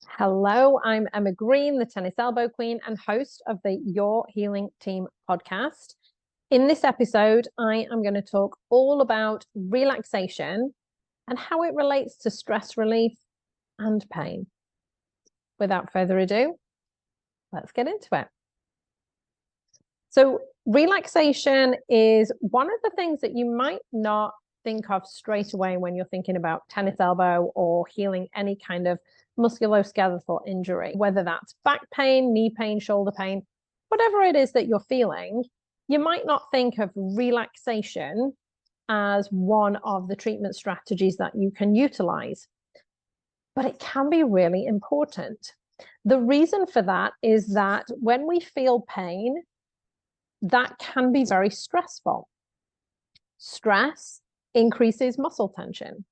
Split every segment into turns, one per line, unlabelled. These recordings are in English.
Hello, I'm Emma Green, the tennis elbow queen and host of the Your Healing Team podcast. In this episode, I am going to talk all about relaxation and how it relates to stress relief and pain. Without further ado, let's get into it. So, relaxation is one of the things that you might not think of straight away when you're thinking about tennis elbow or healing any kind of musculoskeletal injury, whether that's back pain, knee pain, shoulder pain, whatever it is that you're feeling. You might not think of relaxation as one of the treatment strategies that you can utilize, but it can be really important. The reason for that is that when we feel pain, that can be very stressful. Stress increases muscle tension.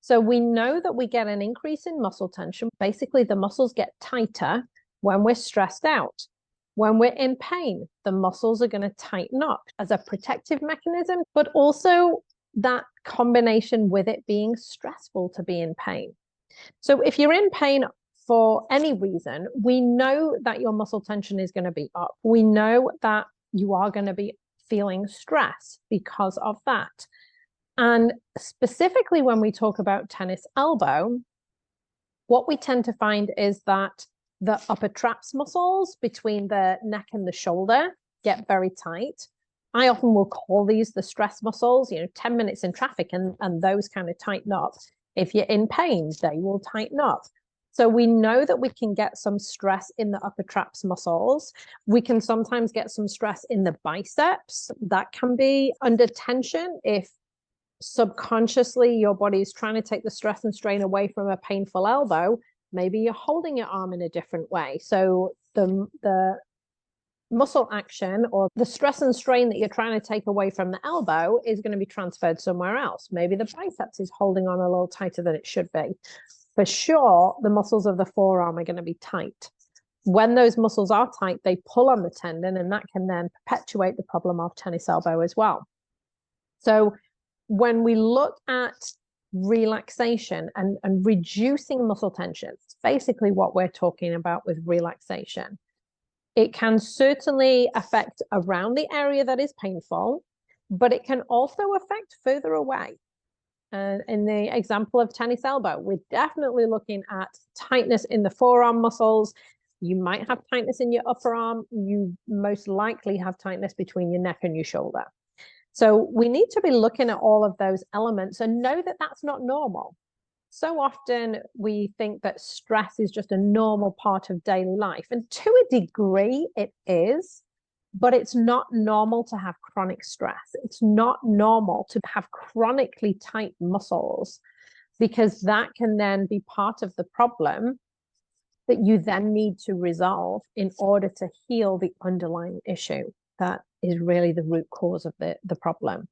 So we know that we get an increase in muscle tension. Basically, the muscles get tighter when we're stressed out. When we're in pain, the muscles are going to tighten up as a protective mechanism, but also that combination with it being stressful to be in pain. So if you're in pain for any reason, we know that your muscle tension is going to be up. We know that you are going to be feeling stress because of that. And specifically when we talk about tennis elbow, what we tend to find is that the upper traps muscles between the neck and the shoulder get very tight. I often will call these the stress muscles, 10 minutes in traffic and those kind of tighten up. If you're in pain, they will tighten up. So we know that we can get some stress in the upper traps muscles. We can sometimes get some stress in the biceps. That can be under tension if subconsciously your body is trying to take the stress and strain away from a painful elbow. Maybe you're holding your arm in a different way. So the muscle action or the stress and strain that you're trying to take away from the elbow is going to be transferred somewhere else. Maybe the biceps is holding on a little tighter than it should be. For sure, the muscles of the forearm are going to be tight. When those muscles are tight, they pull on the tendon, and that can then perpetuate the problem of tennis elbow as well. So when we look at relaxation and reducing muscle tension, it's basically what we're talking about with relaxation. It can certainly affect around the area that is painful, but it can also affect further away. In the example of tennis elbow, we're definitely looking at tightness in the forearm muscles. You might have tightness in your upper arm. You most likely have tightness between your neck and your shoulder. So we need to be looking at all of those elements and know that that's not normal. So often we think that stress is just a normal part of daily life. And to a degree, it is. But it's not normal to have chronic stress. It's not normal to have chronically tight muscles, because that can then be part of the problem that you then need to resolve in order to heal the underlying issue that is really the root cause of the problem.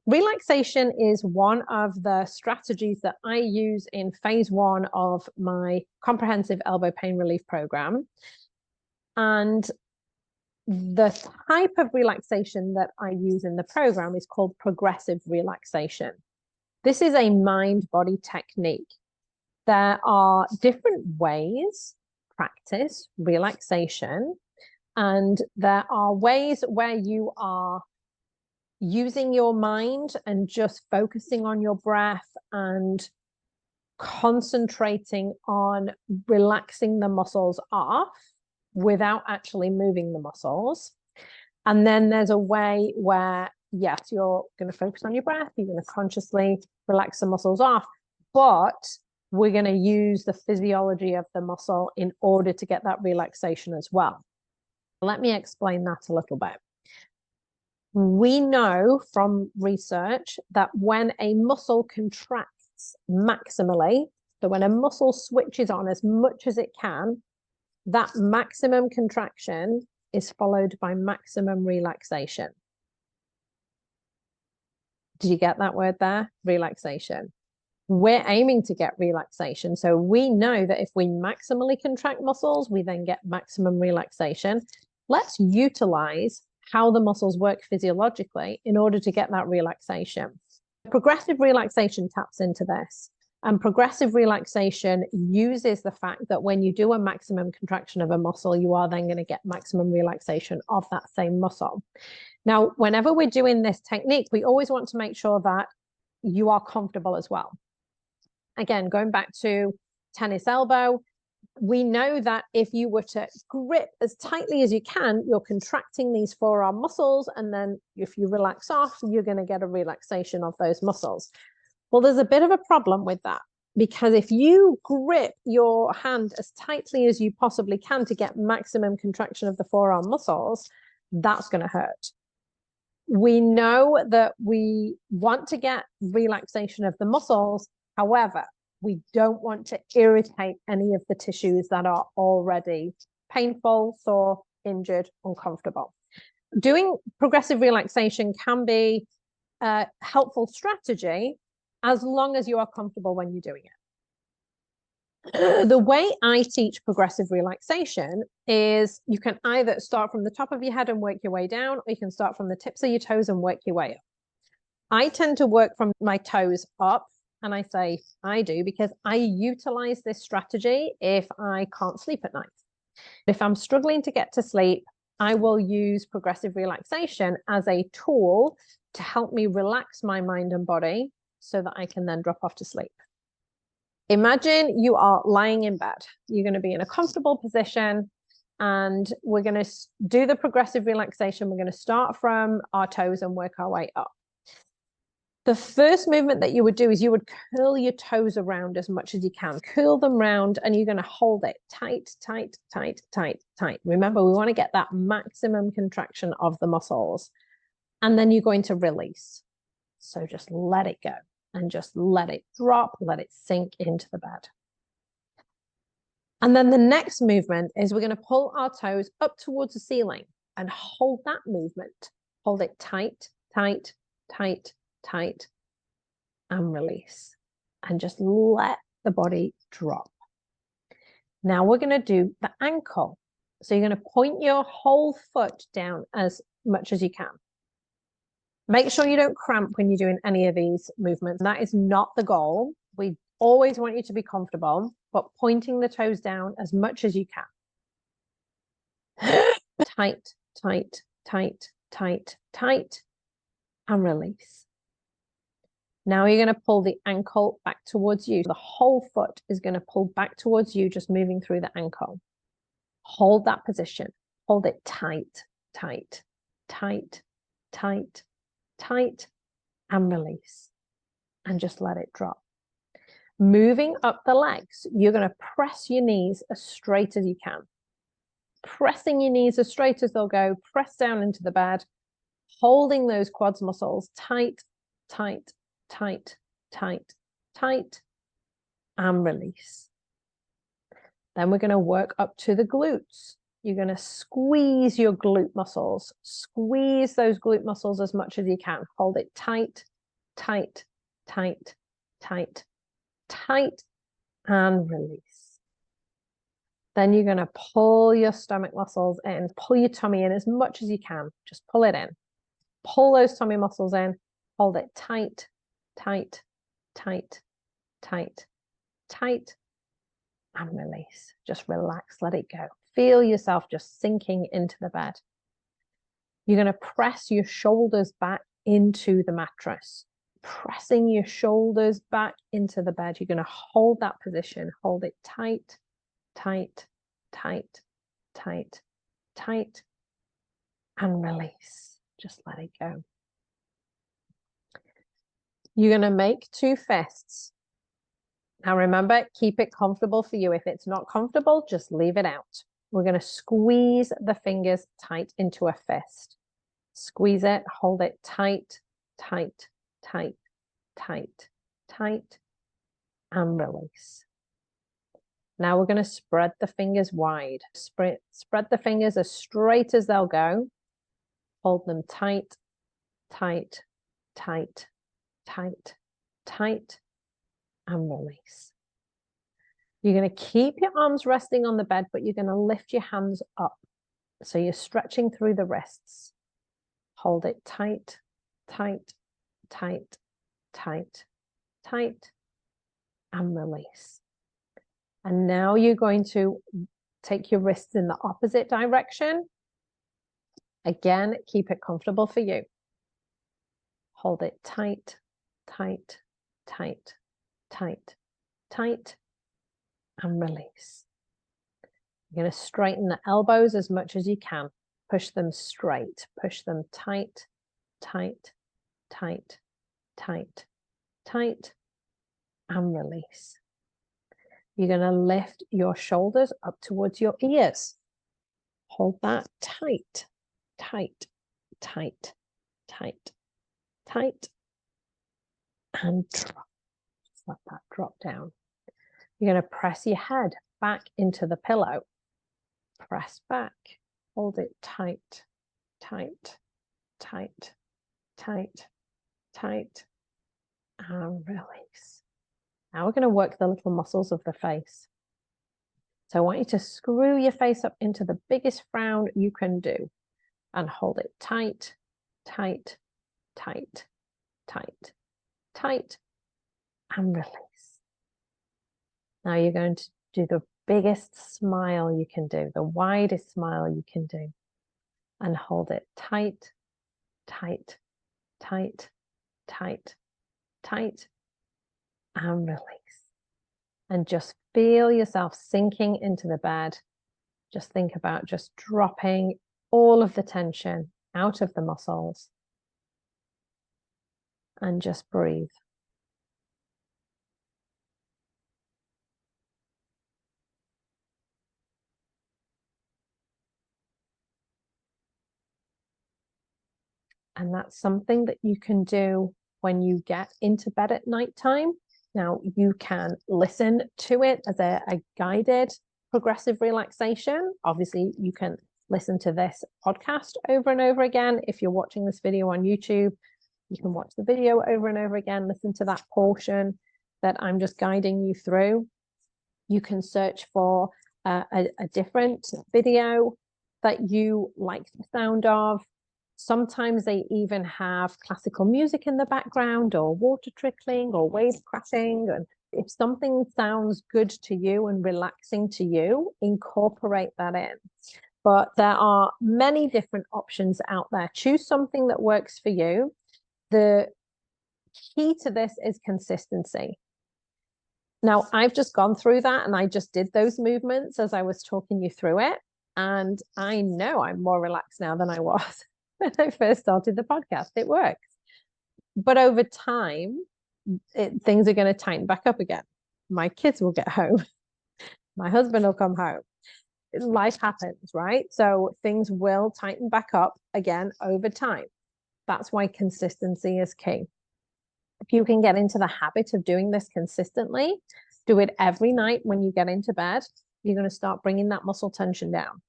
Relaxation is one of the strategies that I use in phase 1 of my comprehensive elbow pain relief program. And the type of relaxation that I use in the program is called progressive relaxation. This is a mind-body technique. There are different ways to practice relaxation, and there are ways where you are using your mind and just focusing on your breath and concentrating on relaxing the muscles off without actually moving the muscles. And then there's a way where, yes, you're going to focus on your breath, you're going to consciously relax the muscles off, but we're going to use the physiology of the muscle in order to get that relaxation as well. Let me explain that a little bit. We know from research that when a muscle contracts maximally, so when a muscle switches on as much as it can, that maximum contraction is followed by maximum relaxation. Did you get that word there? Relaxation. We're aiming to get relaxation. So we know that if we maximally contract muscles, we then get maximum relaxation. Let's utilize how the muscles work physiologically in order to get that relaxation. Progressive relaxation taps into this. And progressive relaxation uses the fact that when you do a maximum contraction of a muscle, you are then going to get maximum relaxation of that same muscle. Now, whenever we're doing this technique, we always want to make sure that you are comfortable as well. Again, going back to tennis elbow, we know that if you were to grip as tightly as you can, you're contracting these forearm muscles. And then if you relax off, you're going to get a relaxation of those muscles. Well, there's a bit of a problem with that, because if you grip your hand as tightly as you possibly can to get maximum contraction of the forearm muscles, that's going to hurt. We know that we want to get relaxation of the muscles. However, we don't want to irritate any of the tissues that are already painful, sore, injured, uncomfortable. Doing progressive relaxation can be a helpful strategy as long as you are comfortable when you're doing it. The way I teach progressive relaxation is you can either start from the top of your head and work your way down, or you can start from the tips of your toes and work your way up. I tend to work from my toes up, and I say I do because I utilize this strategy if I can't sleep at night. If I'm struggling to get to sleep, I will use progressive relaxation as a tool to help me relax my mind and body so that I can then drop off to sleep. Imagine you are lying in bed. You're going to be in a comfortable position, and we're going to do the progressive relaxation. We're going to start from our toes and work our way up. The first movement that you would do is you would curl your toes around as much as you can. Curl them round, and you're going to hold it tight, tight, tight, tight, tight. Remember, we want to get that maximum contraction of the muscles. And then you're going to release. So just let it go and just let it drop, let it sink into the bed. And then the next movement is we're going to pull our toes up towards the ceiling and hold that movement. Hold it tight, tight, tight, tight, and release. And just let the body drop. Now we're going to do the ankle. So you're going to point your whole foot down as much as you can. Make sure you don't cramp when you're doing any of these movements. That is not the goal. We always want you to be comfortable, but pointing the toes down as much as you can. Tight, tight, tight, tight, tight, and release. Now you're going to pull the ankle back towards you. The whole foot is going to pull back towards you, just moving through the ankle. Hold that position. Hold it tight, tight, tight, tight, tight, and release. And just let it drop. Moving up the legs, you're going to press your knees as straight as you can. Pressing your knees as straight as they'll go. Press down into the bed. Holding those quads muscles tight, tight, tight, tight, tight, and release. Then we're going to work up to the glutes. You're going to squeeze your glute muscles. Squeeze those glute muscles as much as you can. Hold it tight, tight, tight, tight, tight, and release. Then you're going to pull your stomach muscles in. Pull your tummy in as much as you can. Just pull it in. Pull those tummy muscles in. Hold it tight, tight, tight, tight, tight, and release. Just relax, let it go. Feel yourself just sinking into the bed. You're going to press your shoulders back into the mattress. Pressing your shoulders back into the bed. You're going to hold that position. Hold it tight, tight, tight, tight, tight, and release. Just let it go. You're going to make two fists. Now remember, keep it comfortable for you. If it's not comfortable, just leave it out. We're going to squeeze the fingers tight into a fist. Squeeze it, hold it tight, tight, tight, tight, tight, and release. Now we're going to spread the fingers wide. Spread the fingers as straight as they'll go. Hold them tight, tight, tight, tight, tight, and release. You're going to keep your arms resting on the bed, but you're going to lift your hands up. So you're stretching through the wrists. Hold it tight, tight, tight, tight, tight, and release. And now you're going to take your wrists in the opposite direction. Again, keep it comfortable for you. Hold it tight, tight, tight, tight, tight, and release. You're going to straighten the elbows as much as you can. Push them straight. Push them tight, tight, tight, tight, tight, and release. You're going to lift your shoulders up towards your ears. Hold that tight, tight, tight, tight, tight, and drop. Just let that drop down. You're going to press your head back into the pillow. Press back. Hold it tight, tight, tight, tight, tight, and release. Now we're going to work the little muscles of the face. So I want you to screw your face up into the biggest frown you can do and hold it tight, tight, tight, tight, tight, and release. Now you're going to do the biggest smile you can do, the widest smile you can do, and hold it tight, tight, tight, tight, tight, and release. And just feel yourself sinking into the bed. Just think about just dropping all of the tension out of the muscles. And just breathe. And that's something that you can do when you get into bed at nighttime. Now, you can listen to it as a guided progressive relaxation. Obviously, you can listen to this podcast over and over again. If you're watching this video on YouTube, you can watch the video over and over again, listen to that portion that I'm just guiding you through. You can search for a different video that you like the sound of. Sometimes they even have classical music in the background or water trickling or waves crashing. And if something sounds good to you and relaxing to you, incorporate that in. But there are many different options out there. Choose something that works for you. The key to this is consistency. Now, I've just gone through that and I just did those movements as I was talking you through it. And I know I'm more relaxed now than I was when I first started the podcast. It works. But over time, things are going to tighten back up again. My kids will get home. My husband will come home. Life happens, right? So things will tighten back up again over time. That's why consistency is key. If you can get into the habit of doing this consistently, do it every night when you get into bed, you're going to start bringing that muscle tension down.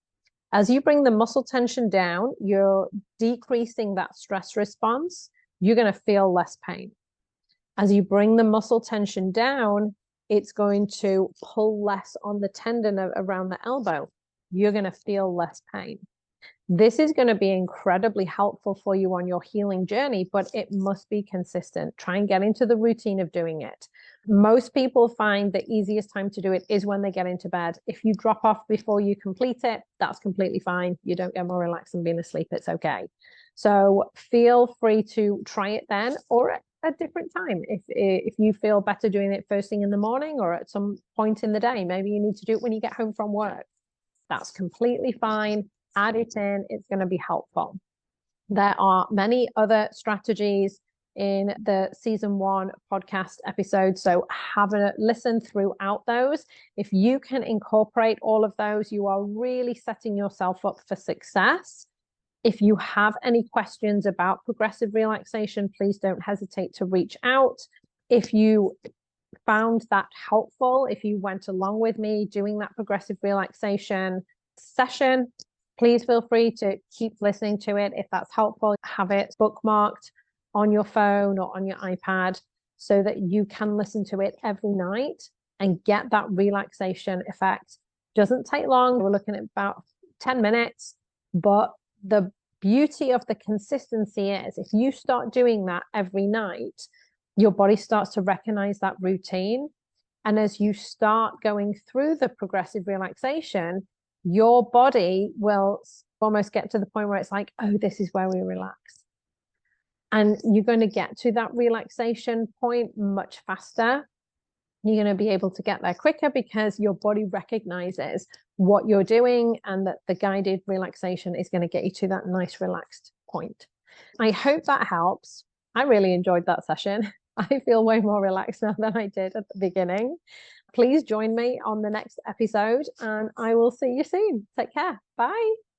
As you bring the muscle tension down, you're decreasing that stress response. You're going to feel less pain. As you bring the muscle tension down, it's going to pull less on the tendon around the elbow. You're going to feel less pain. This is going to be incredibly helpful for you on your healing journey, but it must be consistent. Try and get into the routine of doing it. Most people find the easiest time to do it is when they get into bed. If you drop off before you complete it, that's completely fine. You don't get more relaxed than being asleep. It's okay. So feel free to try it then or at a different time. If you feel better doing it first thing in the morning or at some point in the day, maybe you need to do it when you get home from work. That's completely fine. Add it in. It's going to be helpful. There are many other strategies in the season 1 podcast episode. So have a listen throughout those. If you can incorporate all of those, you are really setting yourself up for success. If you have any questions about progressive relaxation, please don't hesitate to reach out. If you found that helpful, if you went along with me doing that progressive relaxation session, please feel free to keep listening to it. If that's helpful, have it bookmarked on your phone or on your iPad so that you can listen to it every night and get that relaxation effect. Doesn't take long. We're looking at about 10 minutes, but the beauty of the consistency is if you start doing that every night, your body starts to recognize that routine. And as you start going through the progressive relaxation, your body will almost get to the point where it's like, oh, this is where we relax. And you're going to get to that relaxation point much faster. You're going to be able to get there quicker because your body recognizes what you're doing, and that the guided relaxation is going to get you to that nice relaxed point. I hope that helps. I really enjoyed that session. I feel way more relaxed now than I did at the beginning. Please join me on the next episode, and I will see you soon. Take care. Bye.